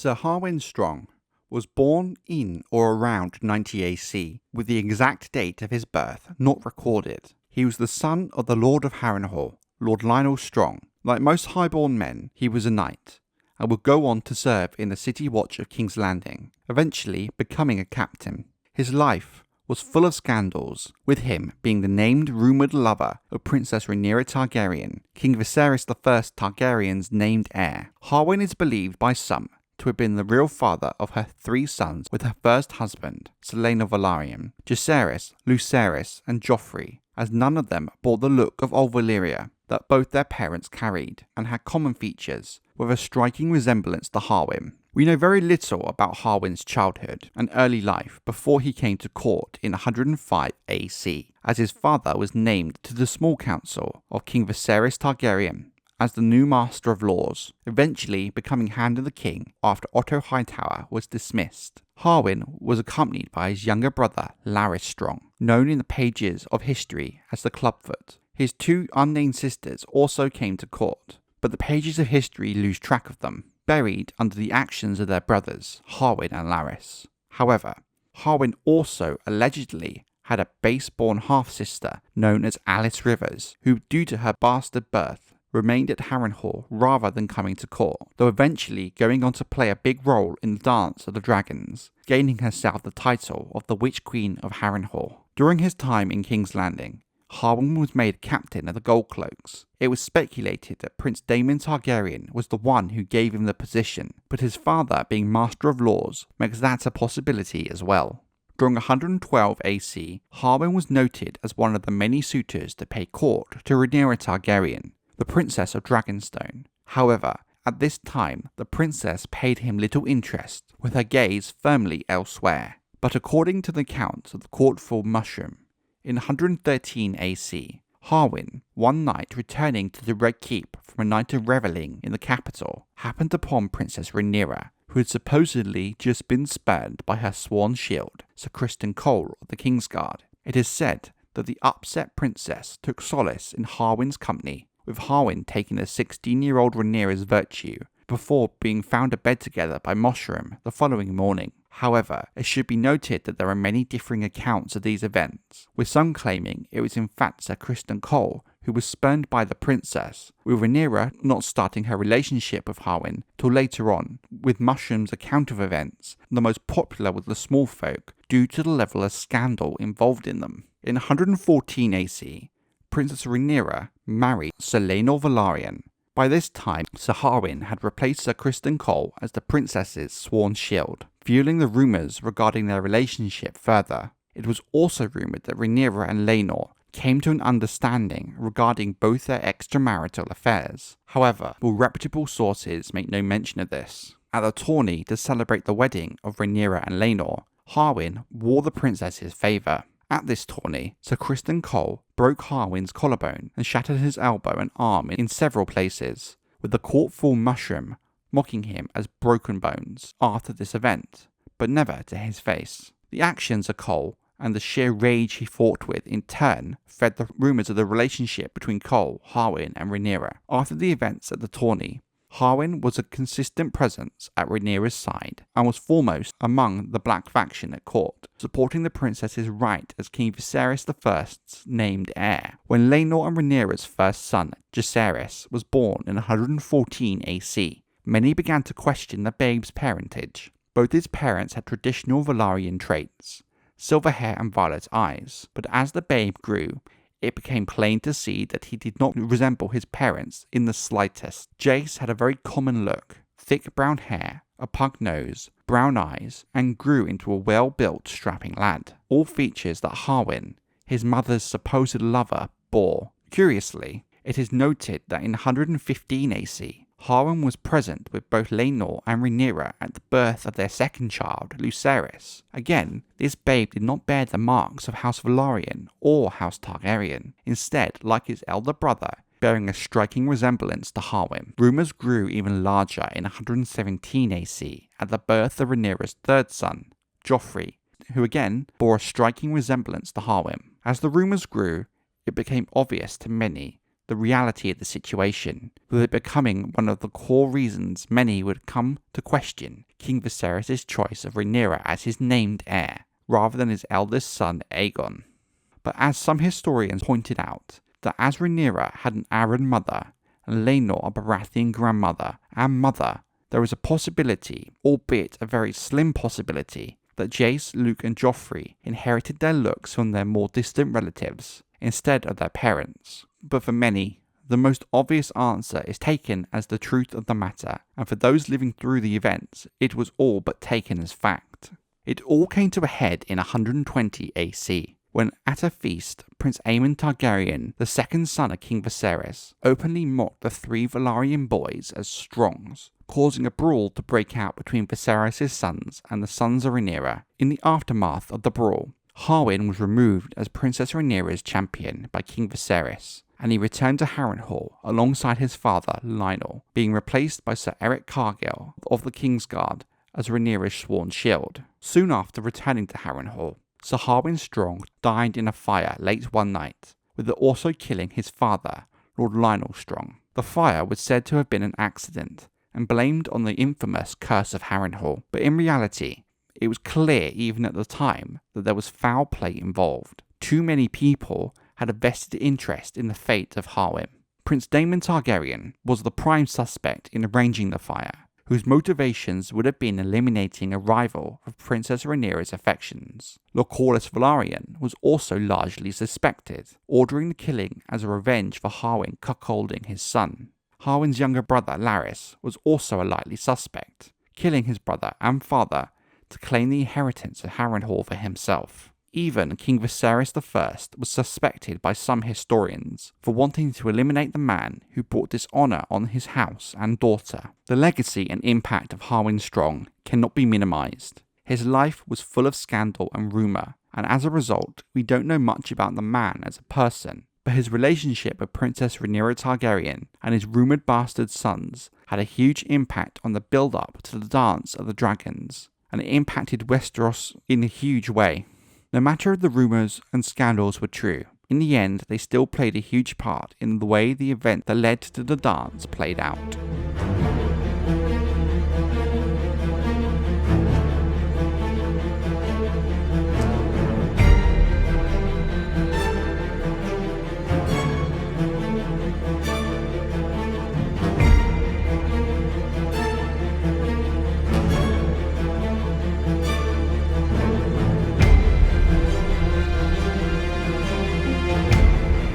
Sir Harwin Strong was born in or around 90 AC, with the exact date of his birth not recorded. He was the son of the Lord of Harrenhal, Lord Laenor Strong. Like most highborn men, he was a knight, and would go on to serve in the city watch of King's Landing, eventually becoming a captain. His life was full of scandals, with him being the named rumoured lover of Princess Rhaenyra Targaryen, King Viserys I Targaryen's named heir. Harwin is believed by some to have been the real father of her 3 sons with her first husband, Sir Laenor Velaryon, Jacaerys, Lucerys, and Joffrey, as none of them bore the look of old Valyria that both their parents carried, and had common features, with a striking resemblance to Harwin. We know very little about Harwin's childhood and early life before he came to court in 105 AC, as his father was named to the small council of King Viserys Targaryen as the new Master of Laws, eventually becoming Hand of the King after Otto Hightower was dismissed. Harwin was accompanied by his younger brother Larys Strong, known in the pages of history as the Clubfoot. His 2 unnamed sisters also came to court, but the pages of history lose track of them, buried under the actions of their brothers, Harwin and Larys. However, Harwin also allegedly had a base-born half-sister known as Alice Rivers, who, due to her bastard birth, remained at Harrenhal rather than coming to court, though eventually going on to play a big role in the Dance of the Dragons, gaining herself the title of the Witch Queen of Harrenhal. During his time in King's Landing, Harwin was made captain of the Goldcloaks. It was speculated that Prince Daemon Targaryen was the one who gave him the position, but his father being Master of Laws makes that a possibility as well. During 112 AC, Harwin was noted as one of the many suitors to pay court to Rhaenyra Targaryen, the Princess of Dragonstone. However, at this time, the princess paid him little interest, with her gaze firmly elsewhere. But according to the accounts of the courtful Mushroom, in 113 AC, Harwin, one night returning to the Red Keep from a night of revelling in the capital, happened upon Princess Rhaenyra, who had supposedly just been spurned by her sworn shield, Sir Criston Cole of the Kingsguard. It is said that the upset princess took solace in Harwin's company, with Harwin taking the 16-year-old Rhaenyra's virtue before being found abed together by Mushroom the following morning. However, it should be noted that there are many differing accounts of these events, with some claiming it was in fact Sir Criston Cole who was spurned by the princess, with Rhaenyra not starting her relationship with Harwin till later on, with Mushroom's account of events the most popular with the small folk due to the level of scandal involved in them. In 114 AC, Princess Rhaenyra married Sir Laenor Velaryon. By this time, Sir Harwin had replaced Sir Criston Cole as the princess's sworn shield, fueling the rumours regarding their relationship further. It was also rumoured that Rhaenyra and Laenor came to an understanding regarding both their extramarital affairs. However, all reputable sources make no mention of this. At the tourney to celebrate the wedding of Rhaenyra and Laenor, Harwin wore the princess's favour. At this tourney, Sir Criston Cole broke Harwin's collarbone and shattered his elbow and arm in several places, with the courtful Mushroom mocking him as Broken Bones after this event, but never to his face. The actions of Cole and the sheer rage he fought with in turn fed the rumours of the relationship between Cole, Harwin and Rhaenyra. After the events at the tourney, Harwin was a consistent presence at Rhaenyra's side and was foremost among the Black faction at court, supporting the princess's right as King Viserys I's named heir. When Laenor and Rhaenyra's first son, Jacaerys, was born in 114 AC, many began to question the babe's parentage. Both his parents had traditional Velaryon traits, silver hair and violet eyes, but as the babe grew, it became plain to see that he did not resemble his parents in the slightest. Jace had a very common look, thick brown hair, a pug nose, brown eyes, and grew into a well-built, strapping lad. All features that Harwin, his mother's supposed lover, bore. Curiously, it is noted that in 115 AC, Harwin was present with both Laenor and Rhaenyra at the birth of their second child, Lucerys. Again, this babe did not bear the marks of House Velaryon or House Targaryen, instead, like his elder brother, bearing a striking resemblance to Harwin. Rumours grew even larger in 117 AC at the birth of Rhaenyra's third son, Joffrey, who again bore a striking resemblance to Harwin. As the rumours grew, it became obvious to many the reality of the situation, with it becoming one of the core reasons many would come to question King Viserys' choice of Rhaenyra as his named heir, rather than his eldest son Aegon. But as some historians pointed out, that as Rhaenyra had an Arryn mother, and Laenor a Baratheon grandmother and mother, there is a possibility, albeit a very slim possibility, that Jace, Luke and Joffrey inherited their looks from their more distant relatives, instead of their parents. But for many, the most obvious answer is taken as the truth of the matter, and for those living through the events, it was all but taken as fact. It all came to a head in 120 AC, when at a feast, Prince Aemon Targaryen, the second son of King Viserys, openly mocked the 3 Velaryon boys as Strongs, causing a brawl to break out between Viserys' sons and the sons of Rhaenyra. In the aftermath of the brawl, Harwin was removed as Princess Rhaenyra's champion by King Viserys, and he returned to Harrenhal alongside his father Lyonel, being replaced by Sir Eric Cargill of the Kingsguard as Rhaenyra's sworn shield. Soon after returning to Harrenhal, Sir Harwin Strong died in a fire late one night, with it also killing his father, Lord Laenor Strong. The fire was said to have been an accident, and blamed on the infamous Curse of Harrenhal, but in reality, it was clear even at the time that there was foul play involved. Too many people had a vested interest in the fate of Harwin. Prince Daemon Targaryen was the prime suspect in arranging the fire, whose motivations would have been eliminating a rival of Princess Rhaenyra's affections. Lord Corlys Velaryon was also largely suspected, ordering the killing as a revenge for Harwin cuckolding his son. Harwin's younger brother Larys was also a likely suspect, killing his brother and father to claim the inheritance of Harrenhal for himself. Even King Viserys I was suspected by some historians for wanting to eliminate the man who brought dishonour on his house and daughter. The legacy and impact of Harwin Strong cannot be minimised. His life was full of scandal and rumour, and as a result, we don't know much about the man as a person. But his relationship with Princess Rhaenyra Targaryen and his rumoured bastard sons had a huge impact on the build-up to the Dance of the Dragons, and it impacted Westeros in a huge way. No matter if the rumours and scandals were true, in the end they still played a huge part in the way the event that led to the dance played out.